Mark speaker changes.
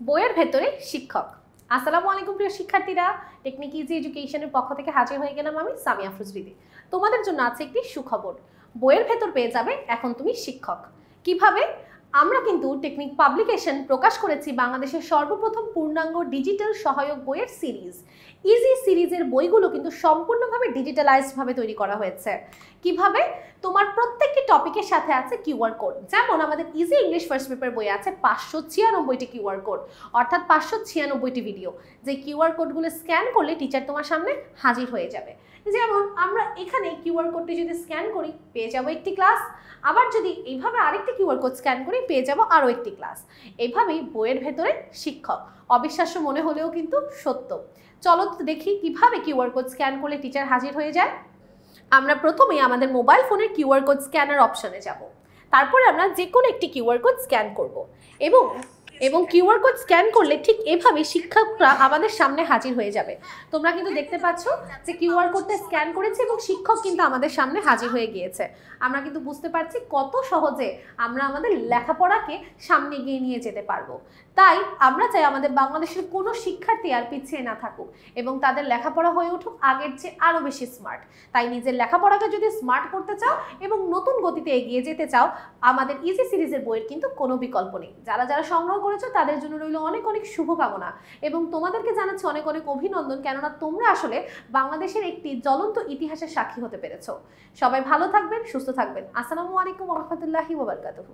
Speaker 1: বইয়ের ভেতরে শিক্ষক। আসসালামু আলাইকুম প্রিয় শিক্ষার্থীরা, টেকনিক ইজি এডুকেশনের পক্ষ থেকে হাজির হয়ে গেলাম আমি সামিয়া আফরোজবিদি। তোমাদের জন্য আছে একটি সুখবর, বইয়ের ভেতর পেয়ে যাবে এখন তুমি শিক্ষক। কিভাবে? আমরা কিন্তু টেকনিক পাবলিকেশন প্রকাশ করেছি বাংলাদেশের সর্বপ্রথম পূর্ণাঙ্গ ডিজিটাল সহায়ক বইয়ের সিরিজ। ইজি সিরিজের বইগুলো কিন্তু সম্পূর্ণভাবে ডিজিটালাইজড ভাবে তৈরি করা হয়েছে। কিভাবে? তোমার প্রত্যেকটি টপিকের সাথে আছে কিউআর কোড। যেমন আমাদের ইজি ইংলিশ ফার্স্ট পেপার বই আছে 596টি কিউআর কোড, অর্থাৎ 596টি ভিডিও, যে কিউআর কোডগুলো স্ক্যান করলে টিচার তোমার সামনে হাজির হয়ে যাবে। যেমন আমরা এখানে কিউআর কোডটি যদি স্ক্যান করি পেয়ে যাবো একটি ক্লাস, আবার যদি এইভাবে আরেকটি কিউআর কোড স্ক্যান করি পেয়ে যাবো আরও একটি ক্লাস। এইভাবেই বইয়ের ভেতরে শিক্ষক। অবিশ্বাস্য মনে হলেও কিন্তু সত্য। চলো তো দেখি কিভাবে কিউআর কোড স্ক্যান করলে টিচার হাজির হয়ে যায়। আমরা প্রথমেই আমাদের মোবাইল ফোনের কিউআর কোড স্ক্যানার অপশনে যাব। তারপরে আমরা যে কোনো একটি কিউআর কোড স্ক্যান করব এবং কিউআর কোড স্ক্যান করলে ঠিক এভাবে শিক্ষকরা আমাদের সামনে হাজির হয়ে যাবে। তোমরা কিন্তু দেখতে পাচ্ছ যে কিউআর কোডটা স্ক্যান করেছে এবং শিক্ষক কিন্তু আমাদের সামনে হাজির হয়ে গিয়েছে। আমরা কিন্তু বুঝতে পারছি কত সহজে আমরা আমাদের লেখাপড়াকে সামনে এগিয়ে নিয়ে যেতে পারবো। তাই আমরা চাই আমাদের বাংলাদেশের কোনো শিক্ষার্থী আর পিছিয়ে না থাকুক এবং তাদের লেখাপড়া হয়ে উঠুক আগের চেয়ে আরও বেশি স্মার্ট। তাই নিজের লেখাপড়াকে যদি স্মার্ট করতে চাও এবং নতুন গতিতে এগিয়ে যেতে চাও, আমাদের ইজি সিরিজের বইয়ের কিন্তু কোনো বিকল্প নেই। যারা যারা সংগ্রহ করেছো তাদের জন্য রইল অনেক অনেক শুভকামনা এবং তোমাদেরকে জানাচ্ছি অনেক অনেক অভিনন্দন, কেননা তোমরা আসলে বাংলাদেশের একটি জ্বলন্ত ইতিহাসের সাক্ষী হতে পেরেছো। সবাই ভালো থাকবেন, সুস্থ থাকবেন। আসসালামু আলাইকুম ওয়া রাহমাতুল্লাহি ওয়া বারাকাতুহু।